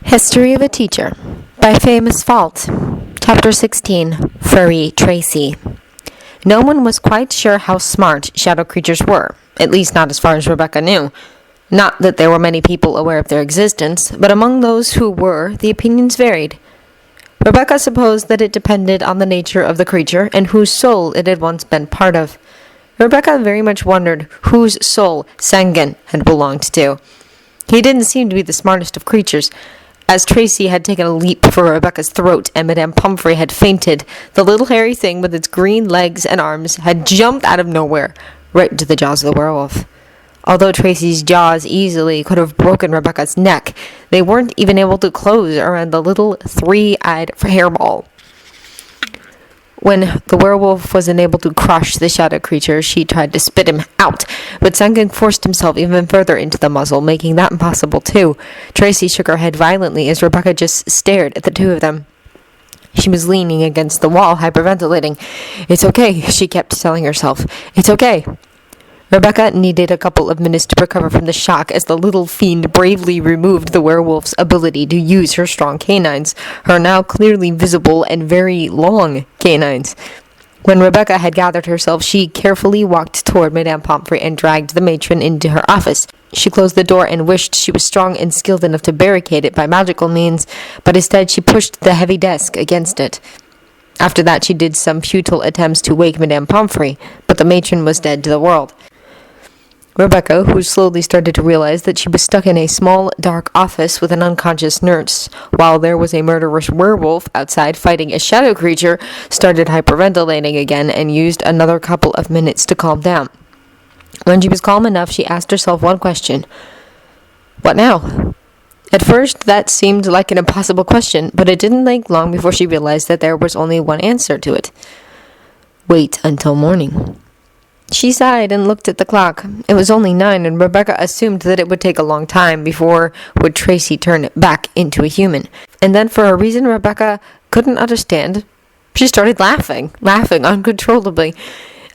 History of a Teacher by Famous Fault. Chapter 16. Furry Tracy. No one was quite sure how smart shadow creatures were, at least not as far as Rebecca knew. Not that there were many people aware of their existence, but among those who were, the opinions varied. Rebecca supposed that it depended on the nature of the creature and whose soul it had once been part of. Rebecca very much wondered whose soul Sangan had belonged to. He didn't seem to be the smartest of creatures. As Tracy had taken a leap for Rebecca's throat and Madame Pomfrey had fainted, the little hairy thing with its green legs and arms had jumped out of nowhere, right into the jaws of the werewolf. Although Tracy's jaws easily could have broken Rebecca's neck, they weren't even able to close around the little three-eyed hairball. When the werewolf was unable to crush the shadow creature, she tried to spit him out, but Sangan forced himself even further into the muzzle, making that impossible too. Tracy shook her head violently as Rebecca just stared at the two of them. She was leaning against the wall, hyperventilating. "It's okay," she kept telling herself. "It's okay." Rebecca needed a couple of minutes to recover from the shock as the little fiend bravely removed the werewolf's ability to use her strong canines, her now clearly visible and very long canines. When Rebecca had gathered herself, she carefully walked toward Madame Pomfrey and dragged the matron into her office. She closed the door and wished she was strong and skilled enough to barricade it by magical means, but instead she pushed the heavy desk against it. After that, she did some futile attempts to wake Madame Pomfrey, but the matron was dead to the world. Rebecca, who slowly started to realize that she was stuck in a small, dark office with an unconscious nurse, while there was a murderous werewolf outside fighting a shadow creature, started hyperventilating again and used another couple of minutes to calm down. When she was calm enough, she asked herself one question. What now? At first, that seemed like an impossible question, but it didn't take long before she realized that there was only one answer to it. Wait until morning. She sighed and looked at the clock. It was only 9, and Rebecca assumed that it would take a long time before would Tracy turn back into a human. And then, for a reason Rebecca couldn't understand, she started laughing uncontrollably.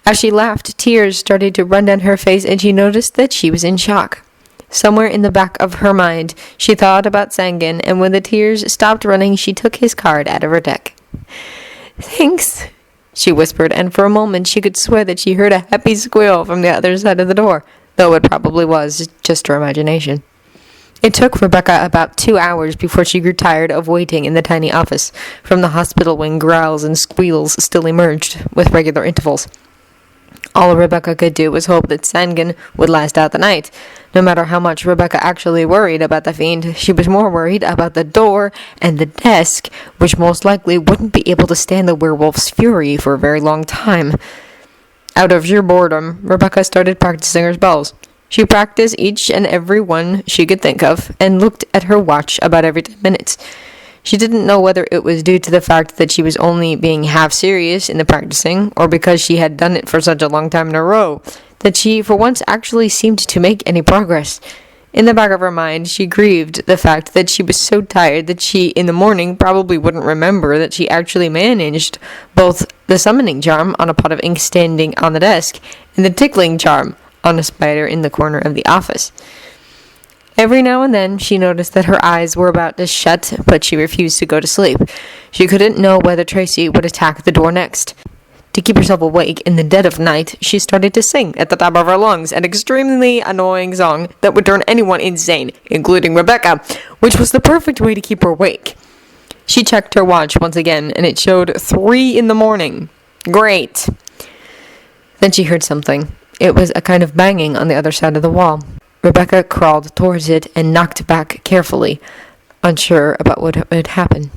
As she laughed, tears started to run down her face, and she noticed that she was in shock. Somewhere in the back of her mind, she thought about Sangan, and when the tears stopped running, she took his card out of her deck. "Thanks," she whispered, and for a moment she could swear that she heard a happy squeal from the other side of the door, though it probably was just her imagination. It took Rebecca about 2 hours before she grew tired of waiting in the tiny office. From the hospital wing, growls and squeals still emerged, with regular intervals. All Rebecca could do was hope that Sangan would last out the night. No matter how much Rebecca actually worried about the fiend, she was more worried about the door and the desk, which most likely wouldn't be able to stand the werewolf's fury for a very long time. Out of sheer boredom, Rebecca started practicing her spells. She practiced each and every one she could think of, and looked at her watch about every 10 minutes. She didn't know whether it was due to the fact that she was only being half serious in the practicing, or because she had done it for such a long time in a row, that she for once actually seemed to make any progress. In the back of her mind, she grieved the fact that she was so tired that she, in the morning, probably wouldn't remember that she actually managed both the summoning charm on a pot of ink standing on the desk, and the tickling charm on a spider in the corner of the office. Every now and then, she noticed that her eyes were about to shut, but she refused to go to sleep. She couldn't know whether Tracy would attack the door next. To keep herself awake in the dead of night, she started to sing at the top of her lungs an extremely annoying song that would turn anyone insane, including Rebecca, which was the perfect way to keep her awake. She checked her watch once again, and it showed 3 in the morning. Great! Then she heard something. It was a kind of banging on the other side of the wall. Rebecca crawled towards it and knocked back carefully, unsure about what had happened.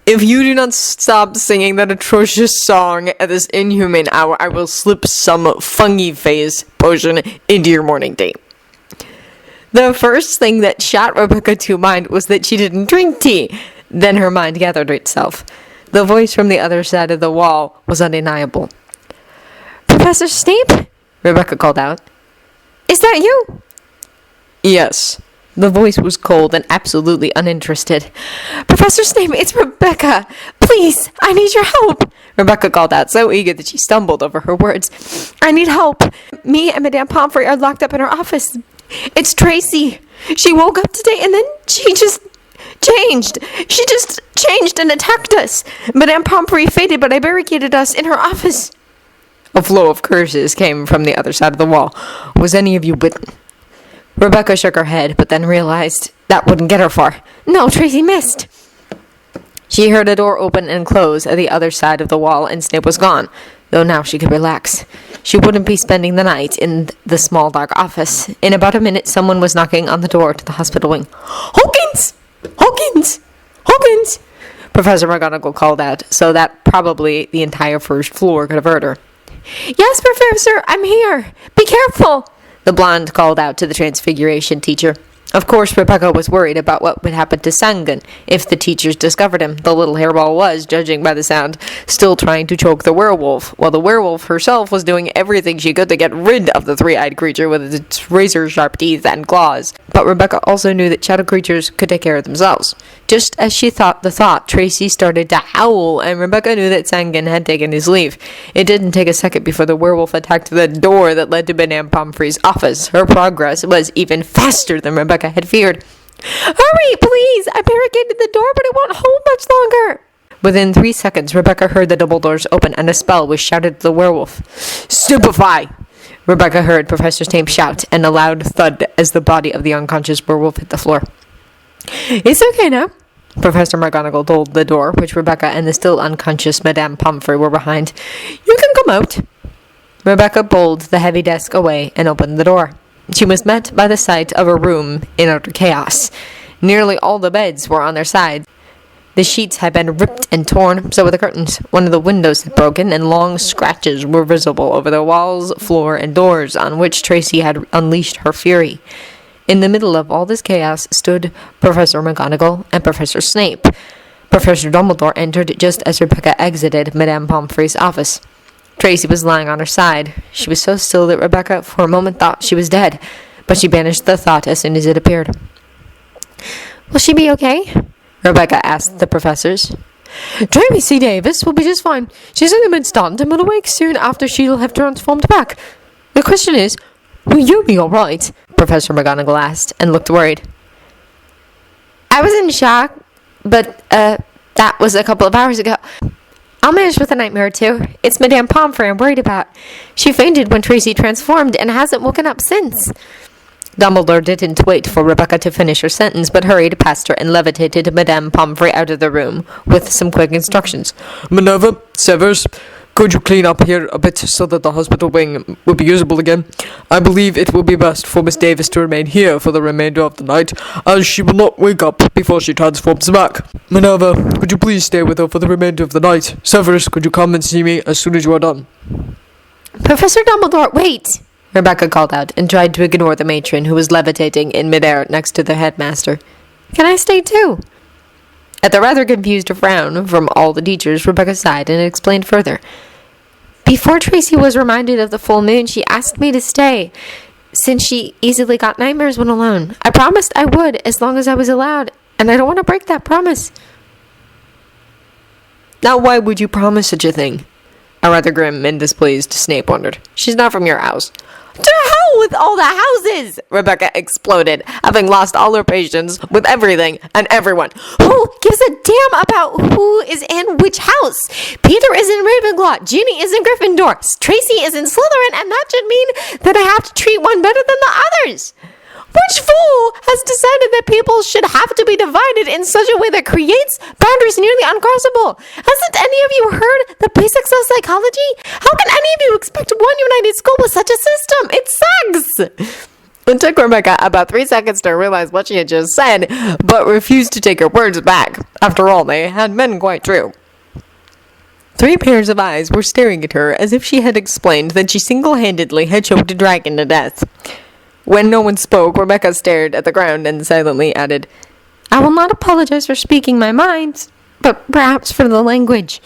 "If you do not stop singing that atrocious song at this inhumane hour, I will slip some fungi phase potion into your morning tea." The first thing that shot Rebecca to mind was that she didn't drink tea. Then her mind gathered itself. The voice from the other side of the wall was undeniable. "Professor Snape?" Rebecca called out. "Is that you?" "Yes." The voice was cold and absolutely uninterested. "Professor Snape, it's Rebecca. Please, I need your help," Rebecca called out, so eager that she stumbled over her words. "I need help. Me and Madame Pomfrey are locked up in our office. It's Tracy. She woke up today and then she just changed. She just changed and attacked us. Madame Pomfrey fainted, but I barricaded us in her office." A flow of curses came from the other side of the wall. "Was any of you bitten?" Rebecca shook her head, but then realized that wouldn't get her far. "No, Tracy missed." She heard a door open and close at the other side of the wall, and Snape was gone, though now she could relax. She wouldn't be spending the night in the small dark office. In about a minute, someone was knocking on the door to the hospital wing. "Hawkins! Hawkins! Hawkins!" Professor McGonagall called out, so that probably the entire first floor could have heard her. "Yes, Professor, I'm here. Be careful," the blonde called out to the Transfiguration teacher. Of course, Rebecca was worried about what would happen to Sangun if the teachers discovered him. The little hairball was, judging by the sound, still trying to choke the werewolf, while the werewolf herself was doing everything she could to get rid of the three-eyed creature with its razor-sharp teeth and claws. But Rebecca also knew that shadow creatures could take care of themselves. Just as she thought the thought, Tracy started to howl, and Rebecca knew that Sangun had taken his leave. It didn't take a second before the werewolf attacked the door that led to Madame Pomfrey's office. Her progress was even faster than Rebecca had feared. "Hurry, please! I barricaded the door, but it won't hold much longer." Within 3 seconds, Rebecca heard the double doors open, and a spell was shouted at the werewolf. "Stupefy!" Rebecca heard Professor Snape shout, and a loud thud as the body of the unconscious werewolf hit the floor. "It's okay now," Professor McGonagall told the door, which Rebecca and the still unconscious Madame Pomfrey were behind. "You can come out." Rebecca pulled the heavy desk away and opened the door. She was met by the sight of a room in utter chaos. Nearly all the beds were on their side. The sheets had been ripped and torn, so were the curtains. One of the windows had broken, and long scratches were visible over the walls, floor, and doors on which Tracy had unleashed her fury. In the middle of all this chaos stood Professor McGonagall and Professor Snape. Professor Dumbledore entered just as Rebecca exited Madame Pomfrey's office. Tracy was lying on her side. She was so still that Rebecca for a moment thought she was dead, but she banished the thought as soon as it appeared. "Will she be okay?" Rebecca asked the professors. "Tracy Davis will be just fine. She's in the mid-stunt and will awake soon after she'll have transformed back. The question is, will you be all right?" Professor McGonagall asked, and looked worried. "I was in shock, but, that was a couple of hours ago. I'll manage with a nightmare or two. It's Madame Pomfrey I'm worried about. She fainted when Tracy transformed and hasn't woken up since." Dumbledore didn't wait for Rebecca to finish her sentence, but hurried past her and levitated Madame Pomfrey out of the room with some quick instructions. "Minerva, Severus, could you clean up here a bit so that the hospital wing will be usable again? I believe it will be best for Miss Davis to remain here for the remainder of the night, as she will not wake up before she transforms back. Minerva, could you please stay with her for the remainder of the night? Severus, could you come and see me as soon as you are done?" "Professor Dumbledore, wait!" Rebecca called out, and tried to ignore the matron who was levitating in midair next to the headmaster. "Can I stay too?" At the rather confused frown from all the teachers, Rebecca sighed and explained further. "Before Tracy was reminded of the full moon, she asked me to stay, since she easily got nightmares when alone. I promised I would, as long as I was allowed, and I don't want to break that promise." "Now why would you promise such a thing?" A rather grim and displeased Snape wondered. "She's not from your house." "To hell with all the houses!" Rebecca exploded, having lost all her patience with everything and everyone. "Who gives a damn about who is in which house? Peter is in Ravenclaw, Ginny is in Gryffindor, Tracy is in Slytherin, and that should mean that I have to treat one better than the others. Which fool has decided that people should have to be divided in such a way that creates boundaries nearly uncrossable? Hasn't any of you heard the basics of psychology? How can any of you expect one united school with such a system? It sucks!" It took Rebecca about 3 seconds to realize what she had just said, but refused to take her words back. After all, they had been quite true. 3 pairs of eyes were staring at her as if she had explained that she single-handedly had choked a dragon to death. When no one spoke, Rebecca stared at the ground and silently added, "I will not apologize for speaking my mind, but perhaps for the language."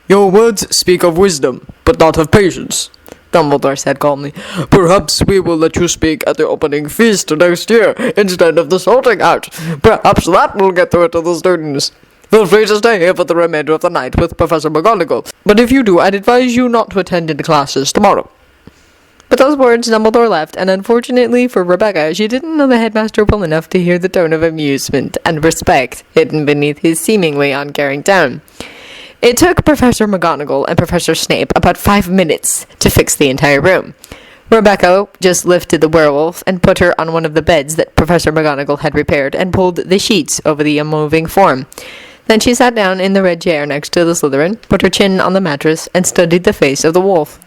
"Your words speak of wisdom, but not of patience," Dumbledore said calmly. "Perhaps we will let you speak at the opening feast next year, instead of the sorting out. Perhaps that will get through it to the students. Feel free to stay here for the remainder of the night with Professor McGonagall, but if you do, I'd advise you not to attend any classes tomorrow." With those words, Dumbledore left, and unfortunately for Rebecca, she didn't know the headmaster well enough to hear the tone of amusement and respect hidden beneath his seemingly uncaring tone. It took Professor McGonagall and Professor Snape about 5 minutes to fix the entire room. Rebecca just lifted the werewolf and put her on one of the beds that Professor McGonagall had repaired and pulled the sheets over the unmoving form. Then she sat down in the red chair next to the Slytherin, put her chin on the mattress, and studied the face of the wolf.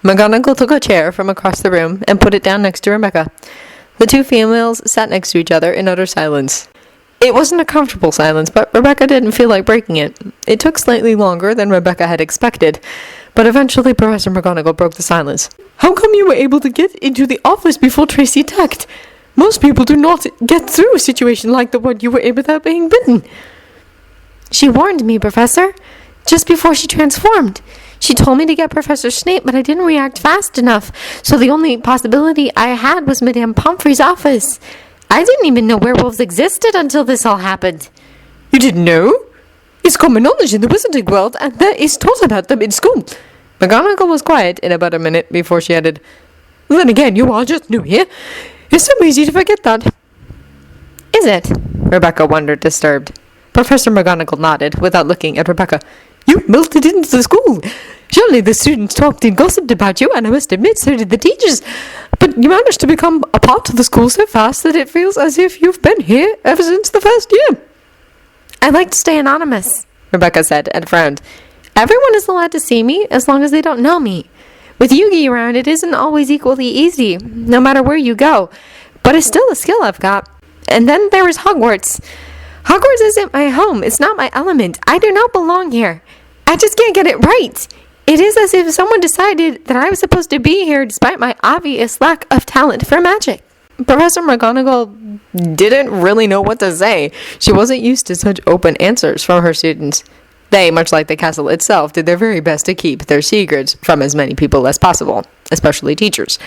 McGonagall took a chair from across the room and put it down next to Rebecca. The two females sat next to each other in utter silence. It wasn't a comfortable silence, but Rebecca didn't feel like breaking it. It took slightly longer than Rebecca had expected, but eventually Professor McGonagall broke the silence. How come you were able to get into the office before Tracy attacked? Most people do not get through a situation like the one you were in without being bitten. She warned me, Professor, just before she transformed. She told me to get Professor Snape, but I didn't react fast enough, so the only possibility I had was Madame Pomfrey's office. I didn't even know werewolves existed until this all happened. You didn't know? It's common knowledge in the wizarding world, and there is taught about them in school. McGonagall was quiet in about a minute before she added, Then again, you are just new here. It's so easy to forget that. Is it? Rebecca wondered, disturbed. Professor McGonagall nodded, without looking at Rebecca. You melted into the school. Surely the students talked and gossiped about you, and I must admit, so did the teachers. But you managed to become a part of the school so fast that it feels as if you've been here ever since the first year. I like to stay anonymous, Rebecca said, and frowned. Everyone is allowed to see me, as long as they don't know me. With Yugi around, it isn't always equally easy, no matter where you go. But it's still a skill I've got. And then there is Hogwarts. Hogwarts isn't my home. It's not my element. I do not belong here. I just can't get it right. It is as if someone decided that I was supposed to be here despite my obvious lack of talent for magic. Professor McGonagall didn't really know what to say. She wasn't used to such open answers from her students. They, much like the castle itself, did their very best to keep their secrets from as many people as possible, especially teachers.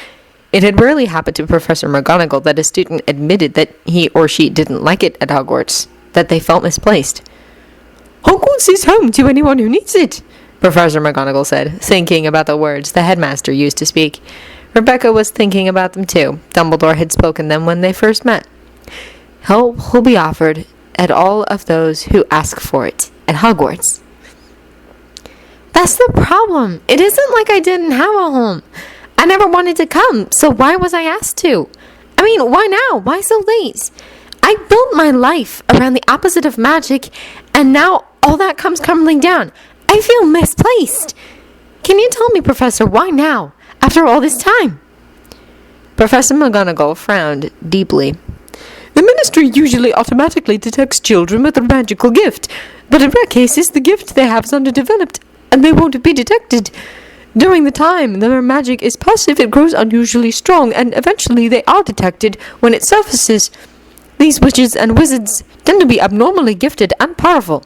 It had rarely happened to Professor McGonagall that a student admitted that he or she didn't like it at Hogwarts, that they felt misplaced. Hogwarts is home to anyone who needs it, Professor McGonagall said, thinking about the words the headmaster used to speak. Rebecca was thinking about them too. Dumbledore had spoken them when they first met. Help will be offered at all of those who ask for it at Hogwarts. That's the problem. It isn't like I didn't have a home. I never wanted to come, so why was I asked to? I mean, why now? Why so late? I built my life around the opposite of magic, and now all that comes crumbling down. I feel misplaced. Can you tell me, Professor, why now, after all this time? Professor McGonagall frowned deeply. The Ministry usually automatically detects children with a magical gift, but in rare cases the gift they have is underdeveloped, and they won't be detected. During the time their magic is passive, it grows unusually strong, and eventually they are detected when it surfaces. These witches and wizards tend to be abnormally gifted and powerful.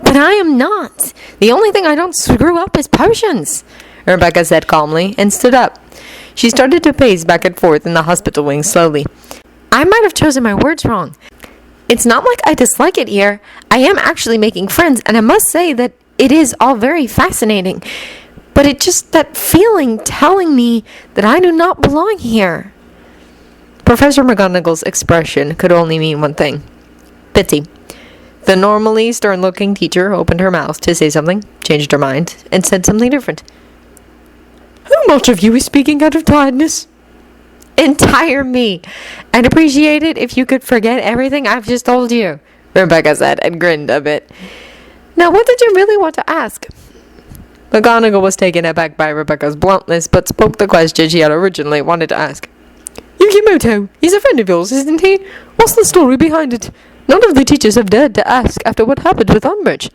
But I am not. The only thing I don't screw up is potions, Rebecca said calmly, and stood up. She started to pace back and forth in the hospital wing slowly. I might have chosen my words wrong. It's not like I dislike it here. I am actually making friends, and I must say that it is all very fascinating. But it's just that feeling telling me that I do not belong here. Professor McGonagall's expression could only mean one thing. Pity. The normally stern-looking teacher opened her mouth to say something, changed her mind, and said something different. How much of you is speaking out of tiredness? Entire me. I'd appreciate it if you could forget everything I've just told you, Rebecca said, and grinned a bit. Now, what did you really want to ask? McGonagall was taken aback by Rebecca's bluntness, but spoke the question she had originally wanted to ask. Yukimoto, he's a friend of yours, isn't he? What's the story behind it? None of the teachers have dared to ask after what happened with Umbridge.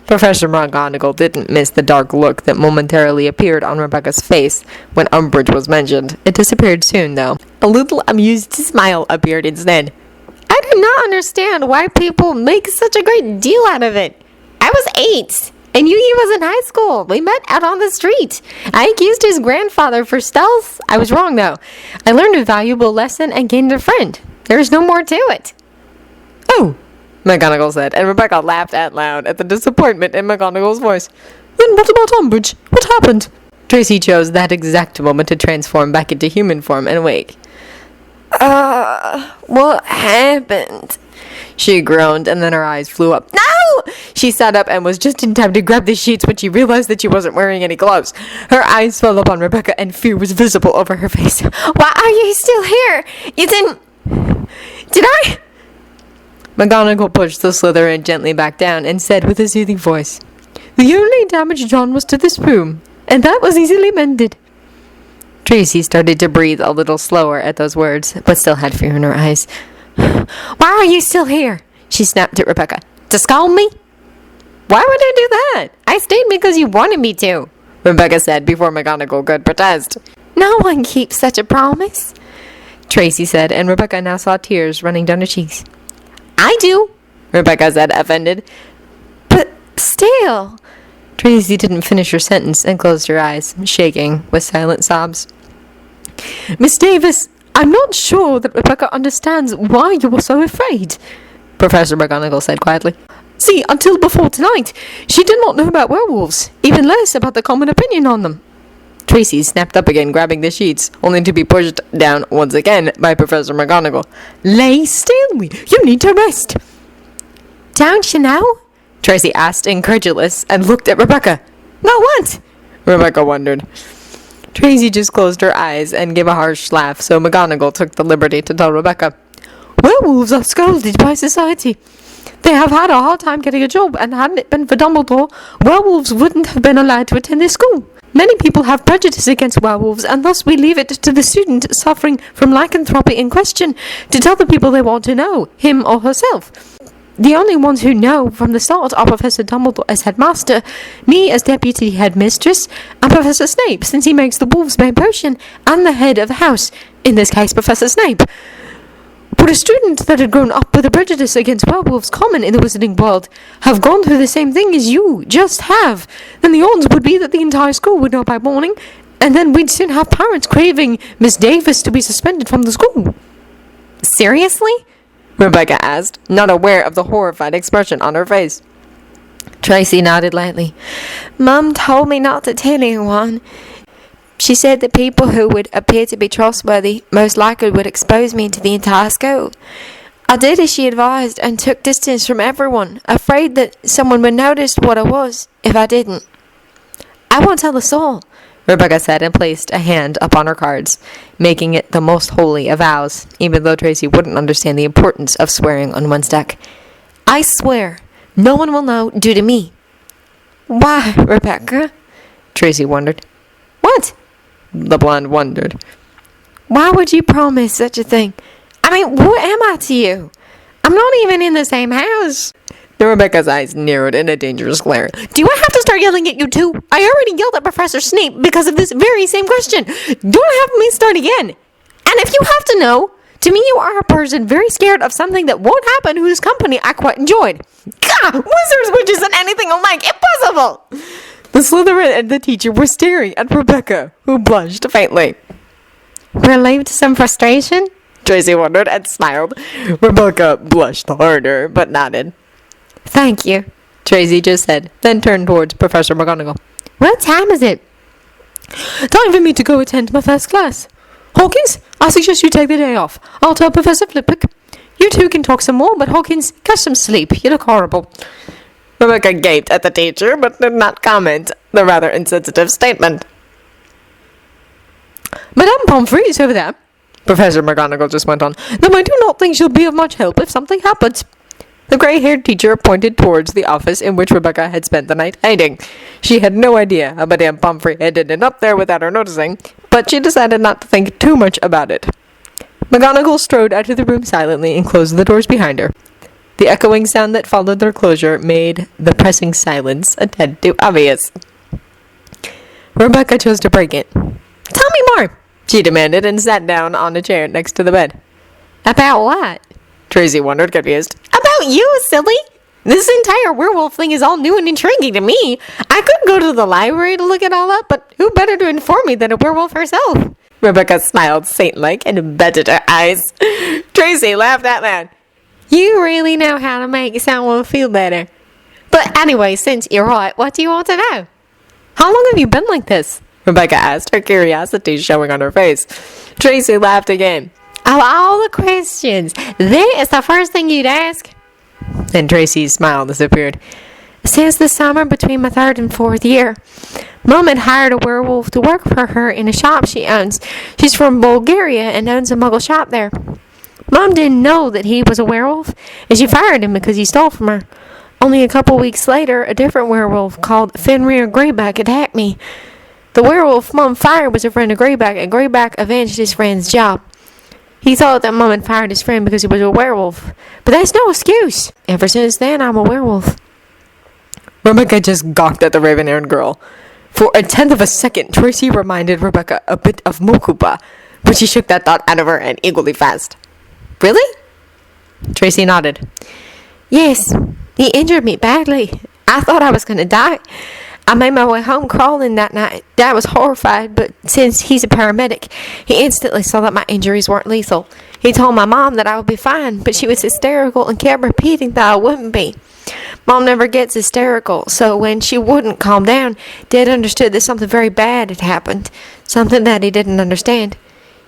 Professor McGonagall didn't miss the dark look that momentarily appeared on Rebecca's face when Umbridge was mentioned. It disappeared soon, though. A little amused smile appeared instead. I do not understand why people make such a great deal out of it. I was 8, and Yugi was in high school. We met out on the street. I accused his grandfather for stealth. I was wrong, though. I learned a valuable lesson and gained a friend. There is no more to it. Oh, McGonagall said, and Rebecca laughed out loud at the disappointment in McGonagall's voice. Then what about Umbridge? What happened? Tracy chose that exact moment to transform back into human form and wake. What happened? She groaned, and then her eyes flew up. No! She sat up and was just in time to grab the sheets when she realized that she wasn't wearing any gloves. Her eyes fell upon Rebecca, and fear was visible over her face. Why are you still here? You didn't... Did I? McGonagall pushed the Slytherin gently back down and said with a soothing voice, The only damage done was to this room, and that was easily mended. Tracy started to breathe a little slower at those words, but still had fear in her eyes. Why are you still here? She snapped at Rebecca. To scold me? Why would I do that? I stayed because you wanted me to, Rebecca said before McGonagall could protest. No one keeps such a promise, Tracy said, and Rebecca now saw tears running down her cheeks. I do, Rebecca said, offended. But still... Tracy didn't finish her sentence and closed her eyes, shaking with silent sobs. Miss Davis, I'm not sure that Rebecca understands why you were so afraid, Professor McGonagall said quietly. See, until before tonight, she did not know about werewolves, even less about the common opinion on them. Tracy snapped up again, grabbing the sheets, only to be pushed down once again by Professor McGonagall. Lay still! You need to rest! Don't you know? Tracy asked, incredulous, and looked at Rebecca. No, what? Rebecca wondered. Tracy just closed her eyes and gave a harsh laugh, so McGonagall took the liberty to tell Rebecca. Werewolves are scolded by society. They have had a hard time getting a job, and hadn't it been for Dumbledore, werewolves wouldn't have been allowed to attend this school. Many people have prejudice against werewolves, and thus we leave it to the student suffering from lycanthropy in question to tell the people they want to know, him or herself. The only ones who know from the start are Professor Dumbledore as headmaster, me as deputy headmistress, and Professor Snape, since he makes the wolfsbane potion, and the head of the house, in this case Professor Snape. Would a student that had grown up with a prejudice against werewolves common in the wizarding world have gone through the same thing as you just have, then the odds would be that the entire school would know by morning, and then we'd soon have parents craving Miss Davis to be suspended from the school. Seriously? Rebecca asked, not aware of the horrified expression on her face. Tracy nodded lightly. Mum told me not to tell anyone. She said that people who would appear to be trustworthy most likely would expose me to the entire school. I did as she advised and took distance from everyone, afraid that someone would notice what I was if I didn't. I won't tell us all, Rebecca said, and placed a hand upon her cards, making it the most holy of vows, even though Tracy wouldn't understand the importance of swearing on one's deck. I swear, no one will know due to me. Why, Rebecca? Tracy wondered. What? The blonde wondered. Why would you promise such a thing? I mean, what am I to you? I'm not even in the same house. Rebecca's eyes narrowed in a dangerous glare. Do I have to start yelling at you too? I already yelled at Professor Snape because of this very same question. Don't have me start again. And if you have to know, to me you are a person very scared of something that won't happen whose company I quite enjoyed. Gah! Wizards, witches, and anything alike. Impossible! The Slytherin and the teacher were staring at Rebecca, who blushed faintly. Relieved some frustration? Tracy wondered and smiled. Rebecca blushed harder, but nodded. Thank you, Tracy just said, then turned towards Professor McGonagall. What time is it? Time for me to go attend my first class. Hawkins, I suggest you take the day off. I'll tell Professor Flitwick. You two can talk some more, but Hawkins, catch some sleep. You look horrible. Rebecca gaped at the teacher, but did not comment the rather insensitive statement. Madame Pomfrey is over there, Professor McGonagall just went on, though I do not think she'll be of much help if something happens. The grey-haired teacher pointed towards the office in which Rebecca had spent the night hiding. She had no idea how Madame Pomfrey had ended up there without her noticing, but she decided not to think too much about it. McGonagall strode out of the room silently and closed the doors behind her. The echoing sound that followed their closure made the pressing silence a tad too obvious. Rebecca chose to break it. Tell me more, she demanded, and sat down on a chair next to the bed. About what? Tracy wondered, confused. About you, silly! This entire werewolf thing is all new and intriguing to me. I could go to the library to look it all up, but who better to inform me than a werewolf herself? Rebecca smiled saint-like and batted her eyes. Tracy laughed at that. You really know how to make someone feel better. But anyway, since you're right, what do you want to know? How long have you been like this? Rebecca asked, her curiosity showing on her face. Tracy laughed again. Of all the questions, that is the first thing you'd ask? Then Tracy's smile disappeared. Since the summer between my 3rd and 4th year, Mom had hired a werewolf to work for her in a shop she owns. She's from Bulgaria and owns a muggle shop there. Mom didn't know that he was a werewolf, and she fired him because he stole from her. Only a couple weeks later, a different werewolf called Fenrir Greyback attacked me. The werewolf Mom fired was a friend of Greyback, and Greyback avenged his friend's job. He thought that Mom had fired his friend because he was a werewolf. But that's no excuse. Ever since then, I'm a werewolf. Rebecca just gawked at the raven-haired girl. For a tenth of a second, Tracy reminded Rebecca a bit of Mokuba, but she shook that thought out of her and equally fast. Really? Tracy nodded. Yes, he injured me badly. I thought I was going to die. I made my way home crawling that night. Dad was horrified, but since he's a paramedic, he instantly saw that my injuries weren't lethal. He told my mom that I would be fine, but she was hysterical and kept repeating that I wouldn't be. Mom never gets hysterical, so when she wouldn't calm down, Dad understood that something very bad had happened, something that he didn't understand.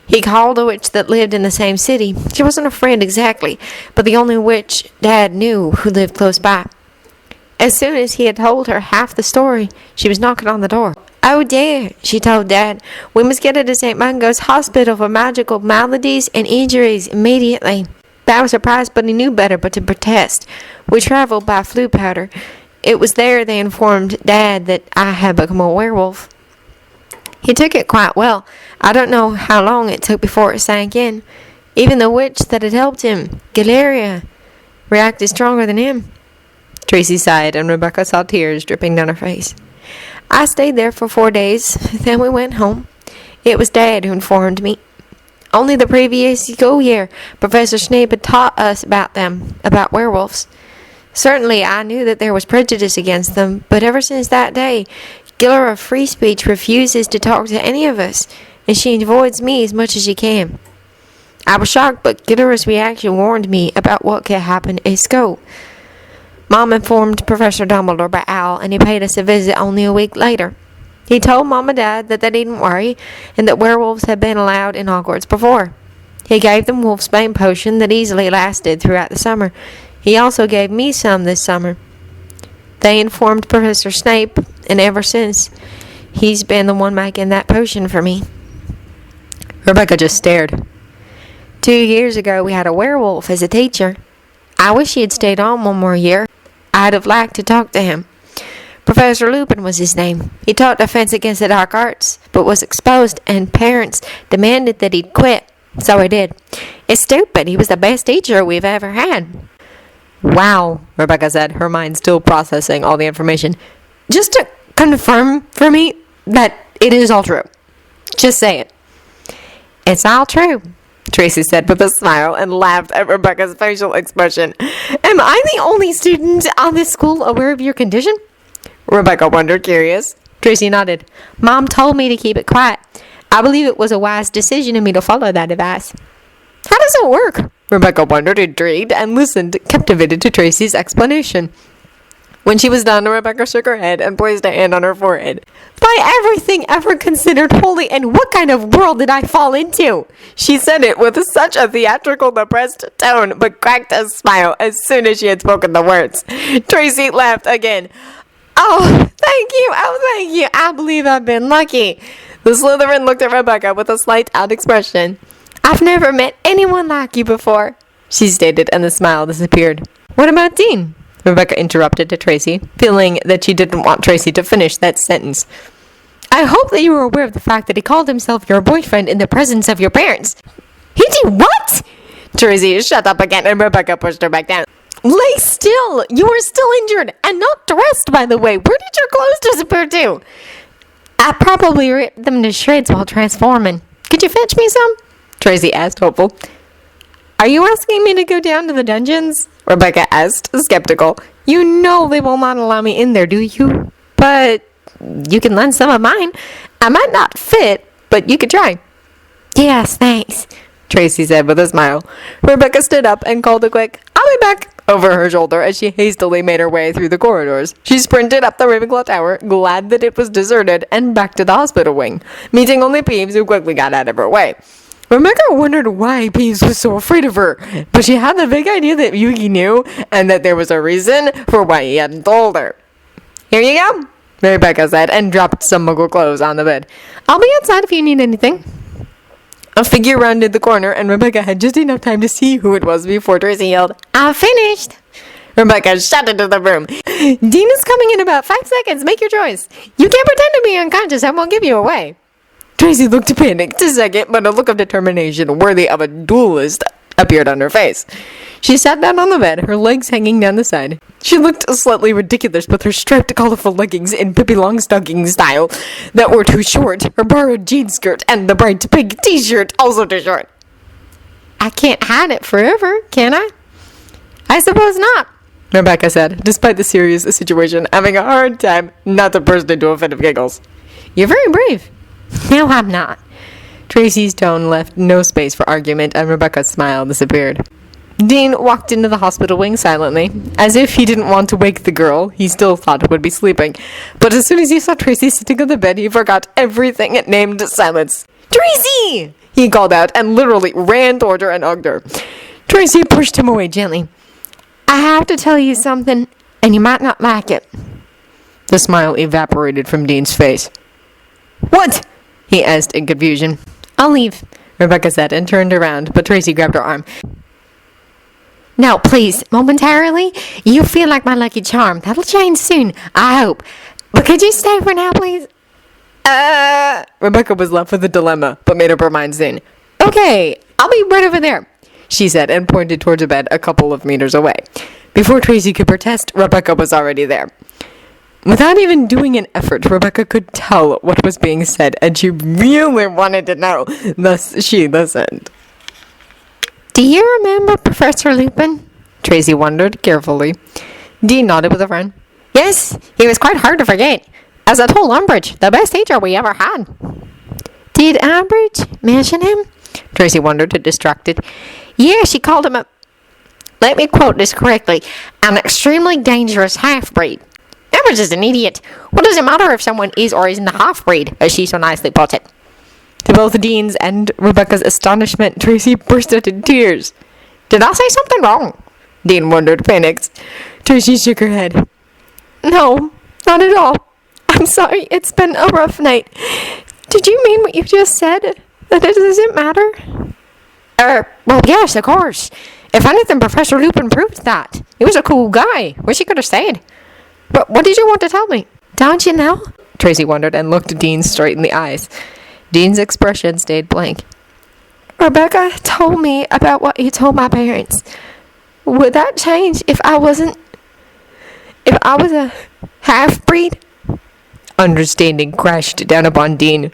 He called a witch that lived in the same city. She wasn't a friend exactly, but the only witch Dad knew who lived close by. As soon as he had told her half the story, she was knocking on the door. Oh dear, she told Dad. We must get her to St. Mungo's Hospital for magical maladies and injuries immediately. Dad was surprised, but he knew better but to protest. We traveled by flu powder. It was there they informed Dad that I had become a werewolf. He took it quite well. I don't know how long it took before it sank in. Even the witch that had helped him, Galeria, reacted stronger than him. Tracy sighed, and Rebecca saw tears dripping down her face. I stayed there for 4 days. Then we went home. It was Dad who informed me. Only the previous school year, Professor Snape had taught us about werewolves. Certainly, I knew that there was prejudice against them, but ever since that day, Gilera Free Speech refuses to talk to any of us, and she avoids me as much as she can. I was shocked, but Gilera's reaction warned me about what could happen at school. Mom informed Professor Dumbledore by Owl, and he paid us a visit only a week later. He told Mom and Dad that they needn't worry, and that werewolves had been allowed in Hogwarts before. He gave them Wolfsbane potion that easily lasted throughout the summer. He also gave me some this summer. They informed Professor Snape, and ever since, he's been the one making that potion for me. Rebecca just stared. 2 years ago, we had a werewolf as a teacher. I wish he had stayed on one more year. I'd have liked to talk to him. Professor Lupin was his name. He taught defense against the dark arts, but was exposed, and parents demanded that he'd quit. So he did. It's stupid. He was the best teacher we've ever had. Wow, Rebecca said, her mind still processing all the information. Just to confirm for me that it is all true. Just say it. It's all true, Tracy said with a smile and laughed at Rebecca's facial expression. Am I the only student on this school aware of your condition? Rebecca wondered, curious. Tracy nodded. Mom told me to keep it quiet. I believe it was a wise decision of me to follow that advice. How does it work? Rebecca wondered, intrigued, and listened, captivated to Tracy's explanation. When she was done, Rebecca shook her head and placed a hand on her forehead. By everything ever considered holy, and what kind of world did I fall into? She said it with such a theatrical, depressed tone, but cracked a smile as soon as she had spoken the words. Tracy laughed again. Oh, thank you. I believe I've been lucky. The Slytherin looked at Rebecca with a slight odd expression. I've never met anyone like you before, she stated, and the smile disappeared. What about Dean? Rebecca interrupted to Tracy, feeling that she didn't want Tracy to finish that sentence. I hope that you were aware of the fact that he called himself your boyfriend in the presence of your parents. He did what? Tracy shut up again, and Rebecca pushed her back down. Lay still! You are still injured, and not dressed, by the way. Where did your clothes disappear to? I probably ripped them to shreds while transforming. Could you fetch me some? Tracy asked, hopeful. Are you asking me to go down to the dungeons? Rebecca asked, skeptical. You know they will not allow me in there, do you? But you can lend some of mine. I might not fit, but you could try. Yes, thanks, Tracy said with a smile. Rebecca stood up and called a quick, I'll be back, over her shoulder as she hastily made her way through the corridors. She sprinted up the Ravenclaw Tower, glad that it was deserted, and back to the hospital wing, meeting only Peeves, who quickly got out of her way. Rebecca wondered why Peeves was so afraid of her, but she had the vague idea that Yugi knew, and that there was a reason for why he hadn't told her. "Here you go," Rebecca said, and dropped some Muggle clothes on the bed. "I'll be outside if you need anything." A figure rounded the corner, and Rebecca had just enough time to see who it was before Tracy yelled, "I've finished!" Rebecca shot into the room. "Dean is coming in about 5 seconds. Make your choice. You can't pretend to be unconscious. I won't give you away." Tracy looked panicked a second, but a look of determination worthy of a duelist appeared on her face. She sat down on the bed, her legs hanging down the side. She looked slightly ridiculous with her striped colorful leggings in Pippi Longstocking style that were too short, her borrowed jean skirt, and the bright pink t-shirt also too short. "I can't hide it forever, can I?" "I suppose not," Rebecca said, despite the serious situation, having a hard time not to burst into a fit of giggles. "You're very brave." "No, I'm not." Tracy's tone left no space for argument, and Rebecca's smile disappeared. Dean walked into the hospital wing silently, as if he didn't want to wake the girl he still thought would be sleeping. But as soon as he saw Tracy sitting on the bed, he forgot everything and named silence. "Tracy!" he called out, and literally ran toward her and hugged her. Tracy pushed him away gently. "I have to tell you something, and you might not like it." The smile evaporated from Dean's face. "What?" he asked in confusion. "I'll leave," Rebecca said, and turned around, but Tracy grabbed her arm. "No, please, momentarily, you feel like my lucky charm. That'll change soon, I hope. But could you stay for now, please?" Rebecca was left with a dilemma, but made up her mind soon. "Okay, I'll be right over there," she said, and pointed towards a bed a couple of meters away. Before Tracy could protest, Rebecca was already there. Without even doing an effort, Rebecca could tell what was being said, and she really wanted to know. Thus, she listened. "Do you remember Professor Lupin?" Tracy wondered, carefully. Dean nodded with a frown. "Yes, he was quite hard to forget. As I told Umbridge, the best teacher we ever had." "Did Umbridge mention him?" Tracy wondered, distracted. "Yeah, she called him a... Let me quote this correctly. An extremely dangerous half-breed. Umbridge is an idiot. What does it matter if someone is or isn't a half-breed, as she so nicely put it?" To both Dean's and Rebecca's astonishment, Tracy burst out in tears. "Did I say something wrong?" Dean wondered, panicked. Tracy shook her head. "No, not at all. I'm sorry, it's been a rough night. Did you mean what you just said? That it doesn't matter?" Well, yes, of course. If anything, Professor Lupin proved that. He was a cool guy. Wish he could have stayed. But what did you want to tell me?" "Don't you know?" Tracy wondered, and looked Dean straight in the eyes. Dean's expression stayed blank. "Rebecca told me about what you told my parents. Would that change if I was a half-breed?" Understanding crashed down upon Dean.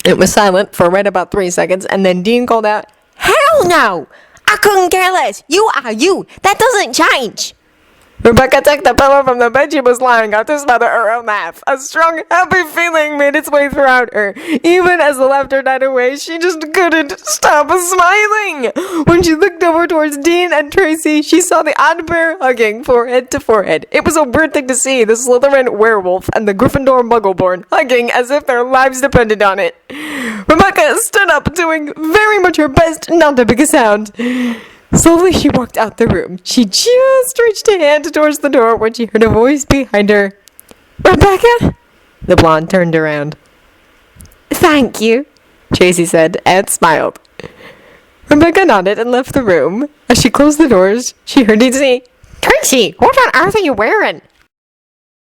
It was silent for right about 3 seconds, and then Dean called out, "Hell no! I couldn't care less. You are you. That doesn't change." Rebecca took the pillow from the bed she was lying on to smother her own laugh. A strong, happy feeling made its way throughout her. Even as the laughter died away, she just couldn't stop smiling. When she looked over towards Dean and Tracy, she saw the odd pair hugging forehead to forehead. It was a weird thing to see, the Slytherin werewolf and the Gryffindor muggleborn hugging as if their lives depended on it. Rebecca stood up, doing very much her best not to make a sound. Slowly she walked out the room. She just reached a hand towards the door when she heard a voice behind her. "Rebecca?" The blonde turned around. "Thank you," Tracy said, and smiled. Rebecca nodded and left the room. As she closed the doors, she heard Dean say, "Tracy, what on earth are you wearing?"